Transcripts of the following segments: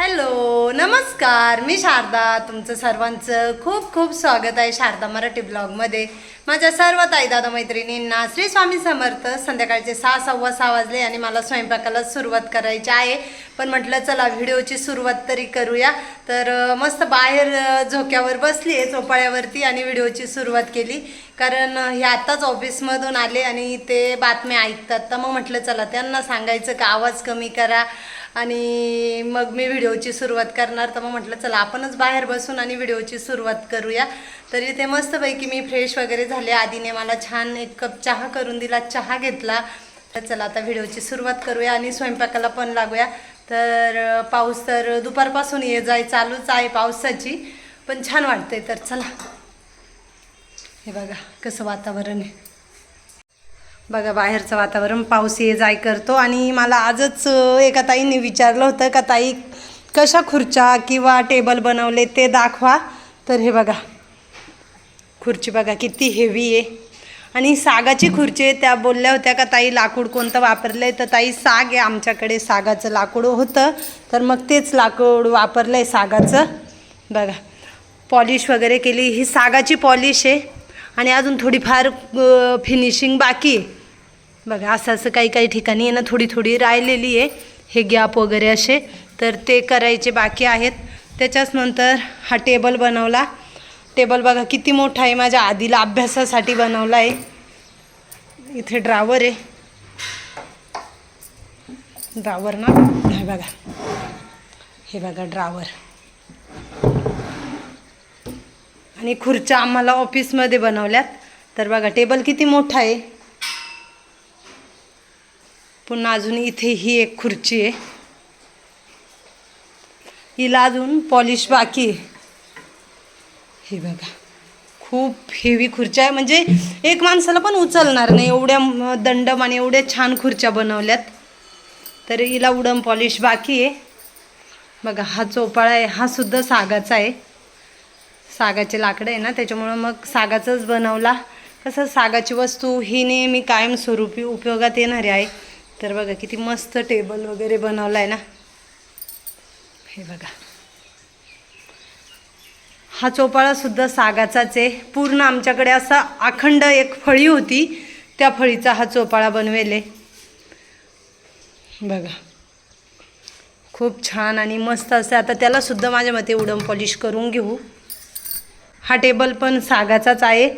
Hello नमस्कार, मी शारदा. तुमचं सर्वांचं खूप खूप स्वागत आहे शारदा मराठी ब्लॉगमध्ये. माझ्या सर्व ताई दादा मैत्रिणींना श्री स्वामी समर्थ. संध्याकाळचे 6:15 वाजले आणि मला स्वयंपाकाला सुरुवात करायची आहे. पण म्हटलं चला व्हिडिओची सुरुवात तरी करूया. तर मस्त बाहेर झोक्यावर बसली आहे चोपाळ्यावरती आणि व्हिडिओची सुरुवात केली. कारण हे आत्ताच ऑफिसमधून आले आणि ते बातम्या ऐकतात. तर मग म्हटलं चला त्यांना सांगायचं का आवाज कमी करा आणि मग मी व्हिडिओची सुरुवात करणार. तर मग म्हटलं चला आपणच बाहेर बसून आणि व्हिडिओची सुरुवात करूया. तर इथे मस्तपैकी मी फ्रेश वगैरे झाले. आधीने मला छान एक कप चहा करून दिला, चहा घेतला. तर चला आता व्हिडिओची सुरुवात करूया आणि स्वयंपाकाला पण लागूया. तर पाऊस तर दुपारपासून ये जाय चालूच आहे पावसाची, पण छान वाटतंय. तर चला, हे बघा कसं वातावरण आहे. बघा बाहेरचं वातावरण, पाऊस ये जाय करतो. आणि मला आजच एका ताईंनी विचारलं होतं का ताई कशा खुर्च्या किंवा टेबल बनवले ते दाखवा. तर हे बघा खुर्ची बघा किती हेवी आहे आणि सागाची खुर्ची आहे. त्या बोलल्या होत्या का ताई लाकूड कोणतं वापरलं आहे. तर ताई साग आहे आमच्याकडे, सागाचं लाकूड होतं तर मग तेच लाकूड वापरलं आहे सागाचं. बघा पॉलिश वगैरे केली, ही सागाची पॉलिश आहे आणि अजून थोडीफार फिनिशिंग बाकी आहे. बघा असं असं काही काही ठिकाणी आहे ना थोडी थोडी राहिलेली आहे, हे गॅप वगैरे असे, तर ते करायचे बाकी आहेत. त्याच्याच नंतर हा टेबल बनवला. टेबल बघा किती मोठा आहे, माझ्या आधीला अभ्यासासाठी बनवला आहे. इथे ड्रावर आहे, ड्रावर ना हे बघा, हे बघा ड्रावर. आणि खुर्च्या आम्हाला ऑफिसमध्ये बनवल्यात. तर बघा टेबल किती मोठा आहे. पुन्हा अजून इथे ही एक खुर्ची आहे, हिला अजून पॉलिश बाकी आहे. हे बघा खूप हेवी खुर्च्या आहे, म्हणजे एक माणसाला पण उचलणार नाही एवढ्या दंडम आणि एवढ्या छान खुर्च्या बनवल्यात. तर हिला उडम पॉलिश बाकी आहे. बघा हा चोपाळा आहे, हा सुद्धा सागाचा आहे. सागाचे लाकडं आहे ना त्याच्यामुळं मग सागाचाच बनवला. कसं सागाची वस्तू ही नेहमी कायमस्वरूपी उपयोगात येणारी आहे. तर बघा किती मस्त टेबल वगैरे बनवला आहे ना. हे बघा हा चोपाळासुद्धा सागाचाच आहे. पूर्ण आमच्याकडे असा अखंड एक फळी होती, त्या फळीचा हा चोपाळा बनवेले. बघा खूप छान आणि मस्त असं. आता त्यालासुद्धा माझ्या मते उडम पॉलिश करून घेऊ. हा टेबल पण सागाचाच आहे.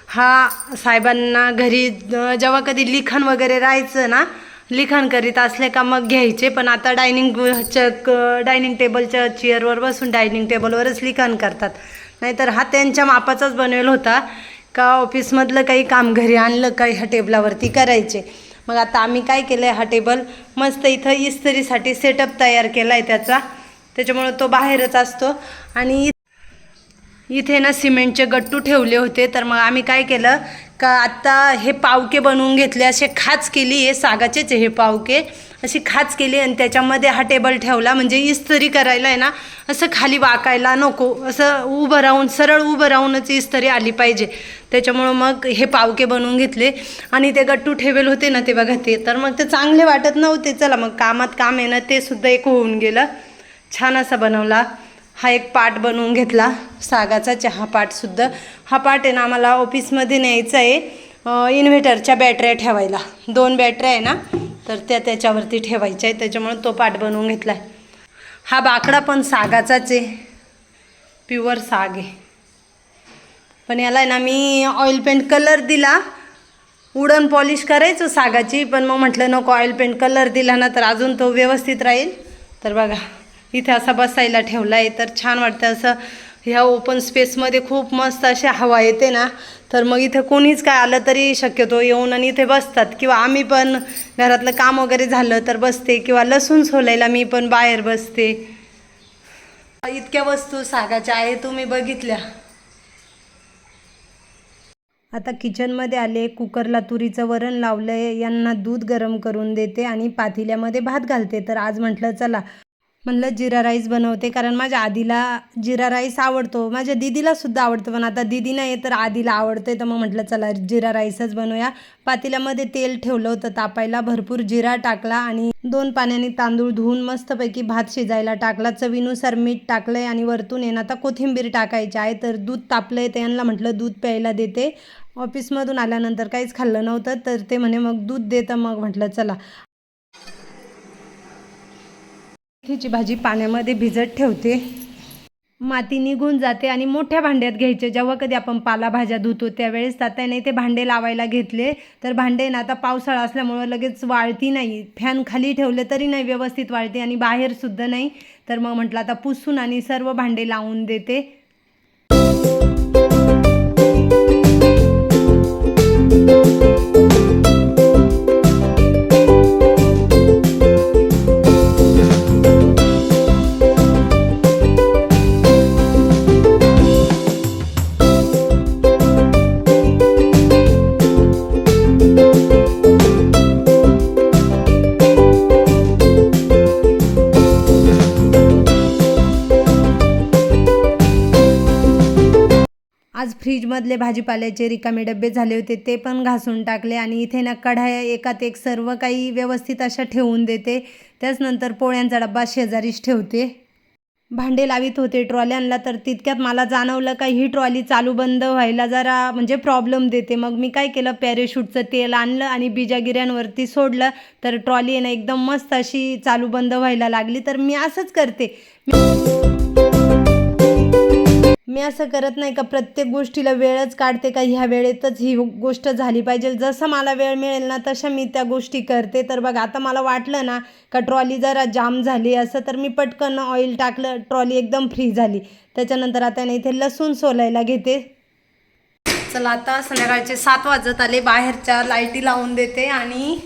हा साहेबांना घरी जेव्हा कधी लिखाण वगैरे राहायचं ना, लिखाण करीत असले का मग घ्यायचे. पण आता डायनिंग टेबलच्या चेअरवर बसून डायनिंग टेबलवरच लिखाण करतात. नाहीतर हा त्यांच्या मापाचाच बनवेल होता का ऑफिसमधलं काही काम घरी आणलं का ह्या टेबलावरती करायचे. मग आता आम्ही काय केलं आहे, हा टेबल मस्त इथं इस्त्रीसाठी सेटअप तयार केला आहे त्याचा, त्याच्यामुळं तो बाहेरच असतो. आणि इथे ना सिमेंटचे गट्टू ठेवले होते. तर मग आम्ही काय केलं का आत्ता हे पावके बनवून घेतले, असे खाच केली. हे सागाचेच हे पावके, अशी खाच केली आणि त्याच्यामध्ये हा टेबल ठेवला. म्हणजे इस्त्री करायला आहे ना असं खाली वाकायला नको, असं उभं राहून सरळ उभं राहूनच इस्त्री आली पाहिजे. त्याच्यामुळं मग हे पावके बनवून घेतले. आणि ते गट्टू ठेवेल होते ना ते बघा ते, तर मग ते चांगले वाटत नव्हते. चला मग कामात काम आहे ना, ते सुद्धा एक होऊन गेलं. छान असा बनवला. हा एक पाट बनवून घेतला सागाचा, चहा पाटसुद्धा. हा पाट आहे ना आम्हाला ऑफिसमध्ये न्यायचा आहे, इन्व्हर्टरच्या बॅटऱ्या ठेवायला. 2 बॅटऱ्या आहे ना, तर त्याच्यावरती ठेवायच्या आहे. त्याच्यामुळे तो पाट बनवून घेतला आहे. हा बाकडा पण सागाचाच आहे, प्युअर साग आहे. पण याला आहे ना मी ऑइल पेंट कलर दिला. वुडन पॉलिश करायचं सागाची, पण मग म्हटलं नको, ऑइल पेंट कलर दिला ना तर अजून तो व्यवस्थित राहील. तर बघा इथे असा बसायला ठेवला आहे, तर छान वाटतं असं. ह्या ओपन स्पेसमध्ये खूप मस्त अशी हवा येते ना, तर मग इथं कोणीच काय आलं तरी शक्यतो येऊन आणि इथे बसतात. किंवा आम्ही पण घरातलं काम वगैरे झालं तर बसते, किंवा लसूण सोलायला मी पण बाहेर बसते. इतक्या वस्तू सागाच्या आहे, तुम्ही बघितल्या. आता किचनमध्ये आले, कुकरला तुरीचं वरण लावलंय, यांना दूध गरम करून देते आणि पातेल्यामध्ये भात घालते. तर आज म्हटलं चला म्हणलं जिरा राईस बनवते, कारण माझ्या आधीला जिरा राईस आवडतो, माझ्या दीदीलासुद्धा आवडतं, पण आता दीदी नाही आहे तर आधीला आवडते, तर मग म्हटलं चला जिरा राईसच बनवूया. पातेल्यामध्ये तेल ठेवलं होतं तापायला, भरपूर जिरा टाकला आणि 2 पाण्याने तांदूळ धुवून मस्तपैकी भात शिजायला टाकला. चवीनुसार मीठ टाकलं आहे आणि वरतून आहे ना आता कोथिंबीर टाकायची आहे. तर दूध तापलं आहे, तर यांना म्हटलं दूध प्यायला देते. ऑफिसमधून आल्यानंतर काहीच खाल्लं नव्हतं, तर ते म्हणे मग दूध देतं, मग म्हटलं चला. मेथीची भाजी पाण्यामध्ये भिजत ठेवते, माती निघून जाते आणि मोठ्या भांड्यात घ्यायचे. जेव्हा कधी आपण पालाभाज्या धुतो त्यावेळेस आता नाही ते भांडे लावायला घेतले, तर भांडे ना आता पावसाळा असल्यामुळं लगेच वाळती नाही, फॅन खाली ठेवले तरी नाही व्यवस्थित वाळते आणि बाहेरसुद्धा नाही. तर मग म्हटलं आता पुसून आणि सर्व भांडे लावून देते. आज फ्रीजमधले भाजीपाल्याचे रिकामे डबे झाले होते, ते पण घासून टाकले आणि इथे ना कढाया एकात एक सर्व काही व्यवस्थित अशा ठेवून देते. त्याचनंतर पोळ्यांचा डब्बा शेजारीच ठेवते. भांडे लावित होते ट्रॉल्यांना, तर तितक्यात मला जाणवलं का ही ट्रॉली चालू बंद व्हायला जरा म्हणजे प्रॉब्लेम देते. मग मी काय केलं, पॅरेशूटचं तेल आणलं आणि बिजागिऱ्यांवरती सोडलं, तर ट्रॉली आहे ना एकदम मस्त अशी चालू बंद व्हायला लागली. तर मी असंच करते, मी असं करत नाही का प्रत्येक गोष्टीला वेळच काढते का ह्या वेळेतच ही गोष्ट झाली पाहिजे. जसं मला वेळ मिळेल ना तशा मी त्या गोष्टी करते. तर बघा आता मला वाटलं ना का ट्रॉली जरा जाम झाली असं, तर मी पटकन ऑइल टाकलं, ट्रॉली एकदम फ्री झाली. त्याच्यानंतर आता ना इथे लसूण सोलायला घेते. चला आता संध्याकाळचे 7 वाजत आले, बाहेरच्या लाईटी लावून देते आणि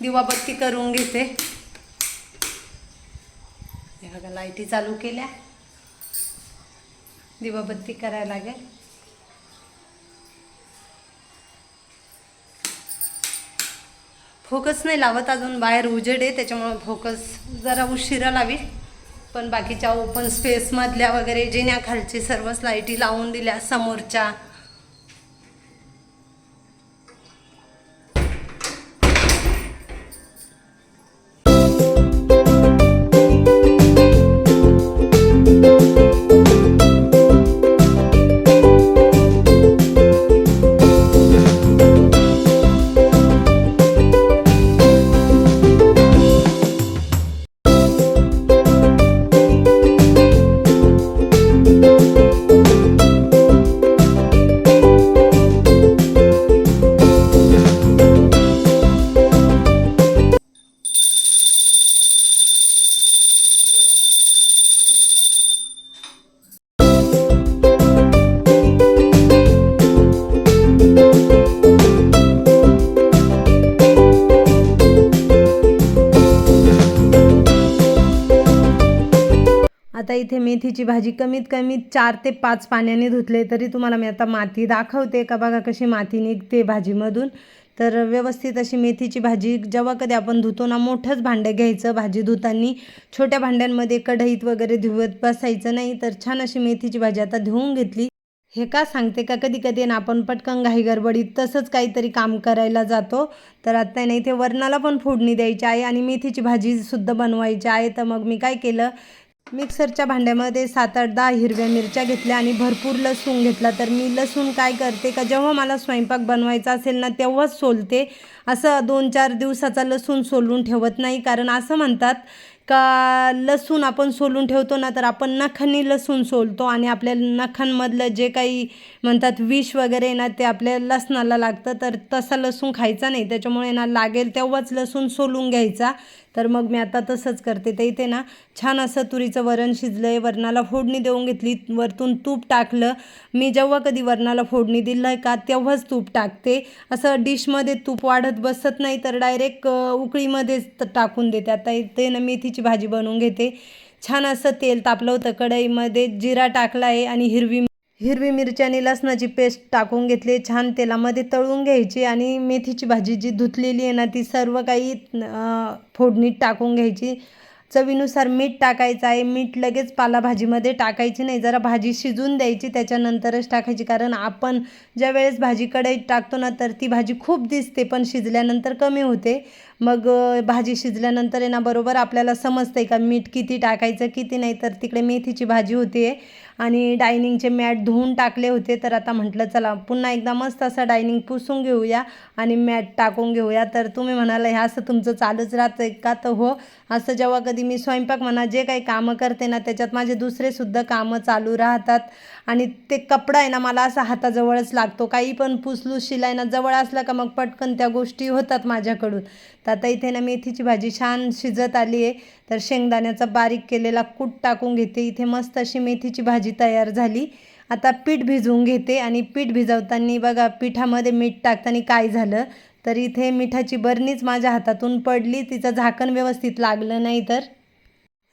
दिवाबत्ती करून घेते. हे बघा लाईटी चालू केल्या, दिवाबत्ती करायला लागेल. फोकस नाही लावत अजून, बाहेर उजेड आहे त्याच्यामुळे फोकस जरा उशिरा लावी. पण बाकीच्या ओपन स्पेसमधल्या वगैरे जिन्याखालची सर्वच लाईटी लावून दिल्या समोरच्या. आता इथे मेथीची भाजी कमीत कमी 4 ते 5 पाण्याने धुतले, तरी तुम्हाला मी आता माती दाखवते का बघा कशी माती निघते भाजीमधून. तर व्यवस्थित अशी मेथीची भाजी जेव्हा कधी आपण धुतो ना, मोठंच भांडं घ्यायचं भाजी धुताना, छोट्या भांड्यांमध्ये कढईत वगैरे धुवत बसायचं नाही. तर छान अशी मेथीची भाजी आता धुवून घेतली. हे का सांगते का कधी कधी ना आपण पटकन घाई गडबडीत तसंच काहीतरी काम करायला जातो. तर आता नाही इथे वरणाला पण फोडणी द्यायची आहे आणि मेथीची भाजीसुद्धा बनवायची आहे. तर मग मी काय केलं, मिक्सरच्या भांड्यामध्ये 7-8-10 हिरव्या मिरच्या घेतल्या आणि भरपूर लसूण घेतला. तर मी लसूण काय करते का जेव्हा मला स्वयंपाक बनवायचा असेल ना तेव्हाच सोलते, असं 2-4 दिवसाचा लसूण सोलून ठेवत नाही. कारण असं म्हणतात का लसूण आपण सोलून ठेवतो ना तर आपण नखांनी लसूण सोलतो आणि आपल्या नखांमधलं जे काही म्हणतात विष वगैरे ना ते आपल्या लसणाला लागतं. तर तसा लसूण खायचा नाही, त्याच्यामुळे ना लागेल तेव्हाच लसूण सोलून घ्यायचा. तर मग मी आता तसंच करते. तर इथे ना छान असं तुरीचं वरण शिजलं आहे, वरणाला फोडणी देऊन घेतली, वरतून तूप टाकलं. मी जेव्हा कधी वरणाला फोडणी दिलं आहे का तेव्हाच तूप टाकते, असं डिशमध्ये तूप वाढत बसत नाही, तर डायरेक्ट उकळीमध्येच टाकून देते. आता इथे ना मेथीची भाजी बनवून घेते. छान असं तेल तापलं होतं, कढईमध्ये जिरा टाकला आहे आणि हिरवी मिरची आणि लसणाची पेस्ट टाकून घेतली. छान तेलामध्ये तळून घ्यायची आणि मेथीची भाजी जी धुतलेली आहे ना ती सर्व काही फोडणीत टाकून घ्यायची. चवीनुसार मीठ टाकायचं आहे. मीठ लगेच पालेभाजीमध्ये टाकायची नाही, जरा भाजी शिजून द्यायची, त्याच्यानंतरच टाकायची. कारण आपण ज्या वेळेस भाजी कढईत टाकतो ना, तर ती भाजी खूप दिसते पण शिजल्यानंतर कमी होते. मग भाजी शिजल्यानंतर आहे ना, बरोबर आपल्याला समजतंय का मीठ किती टाकायचं किती नाही. तर तिकडे मेथीची भाजी होती आणि डायनिंगचे मॅट धुवून टाकले होते. तर आता म्हटलं चला पुन्हा एकदा मस्त असं डायनिंग पुसून घेऊया आणि मॅट टाकून घेऊया. तर तुम्ही म्हणाला हे असं तुमचं चालूच राहतं का? तर हो, असं जेव्हा कधी मी स्वयंपाक म्हणा जे काही कामं करते ना, त्याच्यात माझे दुसरेसुद्धा कामं चालू राहतात. आणि ते कपडा आहे ना, मला असा हाताजवळच लागतो. काही पण पुसलू शिलाई ना जवळ असला का मग पटकन त्या गोष्टी होतात माझ्याकडून. तर आता इथे ना मेथीची भाजी छान शिजत आली आहे. तर शेंगदाण्याचा बारीक केलेला कूट टाकून घेते. इथे मस्त अशी मेथीची भाजी तयार झाली. आता पीठ भिजवून घेते आणि पीठ भिजवताना बघा पिठामध्ये मीठ टाकताना काय झालं, तर इथे मिठाची बरणीच माझ्या हातातून पडली. तिचं झाकण व्यवस्थित लागलं नाही. तर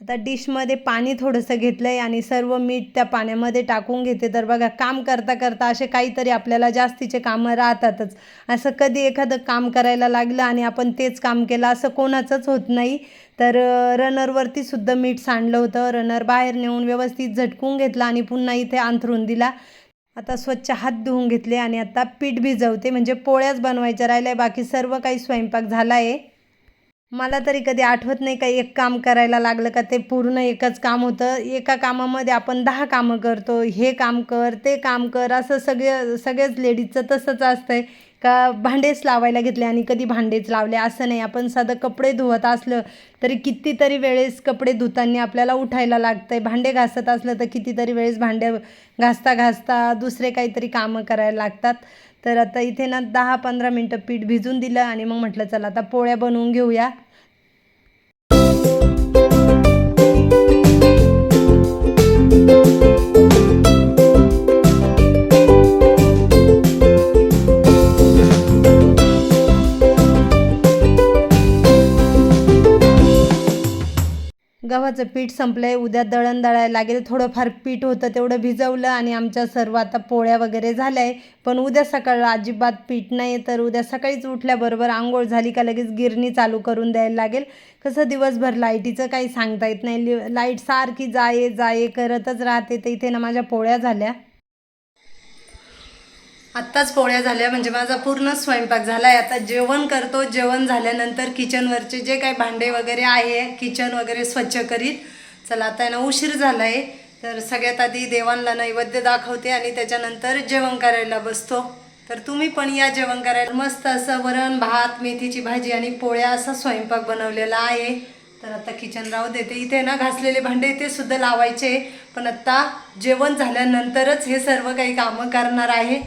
आता डिशमध्ये पाणी थोडंसं घेतलं आहे आणि सर्व मीठ त्या पाण्यामध्ये टाकून घेते. तर बघा काम करता करता असे काहीतरी आपल्याला जास्तीचे कामं राहतातच. असं कधी एखादं काम करायला लागलं आणि आपण तेच काम केलं असं कोणाचंच होत नाही. तर रनरवरती सुद्धा मीठ सांडलं होतं. रनर बाहेर नेऊन व्यवस्थित झटकून घेतला आणि पुन्हा इथे अंथरून दिला. आता स्वच्छ हात धुवून घेतले आणि आता पीठ भिजवते, म्हणजे पोळ्याच बनवायच्या राहिल्या, बाकी सर्व काही स्वयंपाक झाला आहे. मला तरी कधी आठवत नाही का एक काम करायला लागलं का ते पूर्ण एकच काम होतं. एका कामामध्ये आपण 10 कामं करतो, हे काम कर ते काम कर, असं सगळेच लेडीजचं तसंच असतंय का भांडेच लावायला घेतले आणि कधी भांडेच लावले असं नाही. आपण साधं कपडे धुवत असलं तरी कितीतरी वेळेस कपडे धुताना आपल्याला उठायला लागतं आहे. भांडे घासत असलं तर कितीतरी वेळेस भांडे घासता घासता दुसरे काहीतरी कामं करायला लागतात. तर आता इथे ना 10-15 मिनटं पीठ भिजून दिलं आणि मग म्हटलं चला आता पोळ्या बनवून घेऊया. गव्हाचं पीठ संपलं आहे, उद्या दळण दळायला लागेल. थोडंफार पीठ होतं तेवढं भिजवलं आणि आमच्या सर्व आता पोळ्या वगैरे झाल्या आहे. पण उद्या सकाळला अजिबात पीठ नाही. तर उद्या सकाळीच उठल्याबरोबर आंघोळ झाली का लगेच गिरणी चालू करून द्यायला लागेल. कसं दिवसभर लाईटीचं काही सांगता येत नाही, लाईट सारखी जाये जाये करतच राहते. तर इथे ना माझ्या पोळ्या झाल्या, आत्ताच पोळ्या झाल्या, म्हणजे माझा पूर्ण स्वयंपाक झाला आहे. आता जेवण करतो. जेवण झाल्यानंतर किचनवरचे जे काही भांडे वगैरे आहे किचन वगैरे स्वच्छ करीत. चला आता ना उशीर झाला आहे. तर सगळ्यात आधी देवांना नैवेद्य दाखवते आणि त्याच्यानंतर जेवण करायला बसतो. तर तुम्ही पण या जेवण करायला. मस्त असं वरण भात मेथीची भाजी आणि पोळ्या असा स्वयंपाक बनवलेला आहे. तर आता किचन राहू देते. इथे ना घासलेले भांडे ते सुद्धा लावायचे, पण आता जेवण झाल्यानंतरच हे सर्व काही कामं करणार आहे.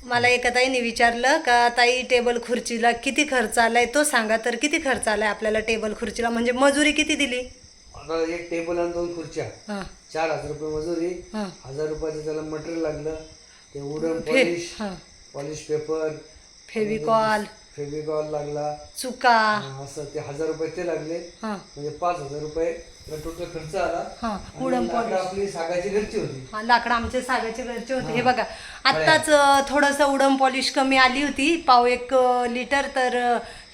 मला एका ताईने विचारलं का ताई टेबल खुर्चीला किती खर्च आलाय तो सांगा. तर किती खर्च आलाय आपल्याला टेबल खुर्चीला, म्हणजे मजुरी किती दिली? आता एक टेबल आणि 2 खुर्च्या, हां 4,000 रुपये मजुरी. हां 1,000 रुपयाचं त्याला मटेरियल लागलं. ते वुडन हां पॉलिश पेपर, फेविकॉल फेविकॉल लागला. चुका असं ते 1,000 रुपये ते लागले. हां म्हणजे 5,000 रुपये टोटल खर्च आला. हां आणि वुडन लाकडं पॉलिश. आपली सागाची घरची होती. हां लाकडं आमचे सागाचे घरचे होते. हे बघा आत्ताच थोडंसं वुडन पॉलिश कमी आली होती, 1 लिटर. तर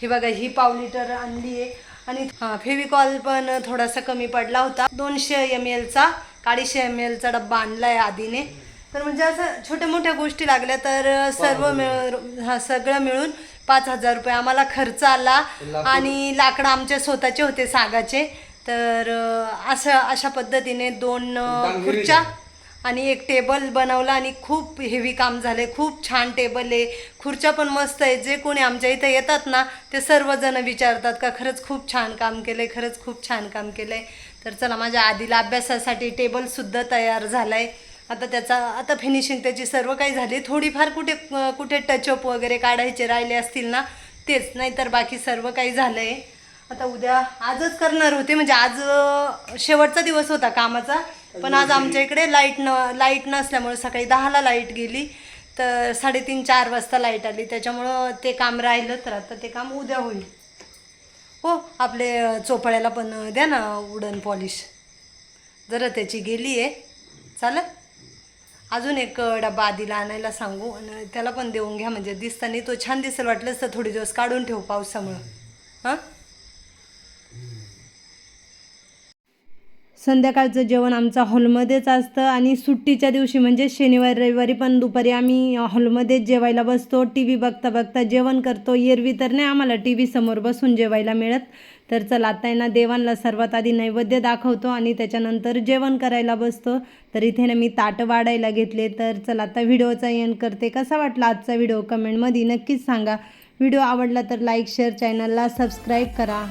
हे बघा ही 1 लिटर आणली आहे. आणि हां फेविकॉल पण थोडासा कमी पडला होता. 200 ml 250 ml डब्बा आणला आहे आधीने. तर म्हणजे असं छोट्या मोठ्या गोष्टी लागल्या तर सर्व मिळून सगळं मिळून 5,000 रुपये आम्हाला खर्च आला. आणि लाकडं आमचे स्वतःचे होते सागाचे. तर अशा पद्धतीने 2 खुर्च्या आणि 1 टेबल बनवला आणि खूप हेवी काम झाले. खूप छान टेबल आहे, खुर्च्या पण मस्त आहे. जे कोणी आमच्या इथं येतात ना ते सर्वजण विचारतात का खरंच खूप छान काम केलं आहे, खरंच खूप छान काम केलं आहे. तर चला माझ्या आधीला अभ्यासासाठी टेबलसुद्धा तयार झाला आहे. आता फिनिशिंग त्याची सर्व काही झाली. थोडीफार कुठे टचअप वगैरे काढायचे राहिले असतील ना तेच, नाही तर बाकी सर्व काही झालं आहे. आता उद्या आजच करणार होते, म्हणजे आज शेवटचा दिवस होता कामाचा. पण आज आमच्या इकडे लाईट नसल्यामुळे सकाळी 10ला लाईट गेली तर 3:30-4 वाजता लाईट आली. त्याच्यामुळं ते काम राहिलं. तर आता ते काम उद्या होईल. हो आपले चोपड्याला पण द्या ना वुडन पॉलिश, जरा त्याची गेली आहे. चालेल, अजून 1 डबा आधीला आणायला सांगू आणि त्याला पण देऊन घ्या, म्हणजे दिसताना तो छान दिसेल. वाटलंच तर थोडे दिवस काढून ठेवू पावसामुळं. हां संध्याकाळचं जेवण आमचं हॉलमध्येच असतं आणि सुट्टीच्या दिवशी म्हणजे शनिवार रविवारी पण दुपारी आम्ही हॉलमध्येच जेवायला बसतो. टी व्ही बघता बघता जेवण करतो. एरवी तर नाही आम्हाला टी व्ही समोर बसून जेवायला मिळत. तर चला आता आहे ना देवांना सर्वात आधी नैवेद्य दाखवतो आणि त्याच्यानंतर जेवण करायला बसतो. तर इथे ना मी ताटं वाढायला घेतले. तर चला आता व्हिडिओचा एंड करते. कसा वाटला आजचा व्हिडिओ कमेंटमध्ये नक्कीच सांगा. व्हिडिओ आवडला तर लाईक शेअर चॅनलला सबस्क्राईब करा.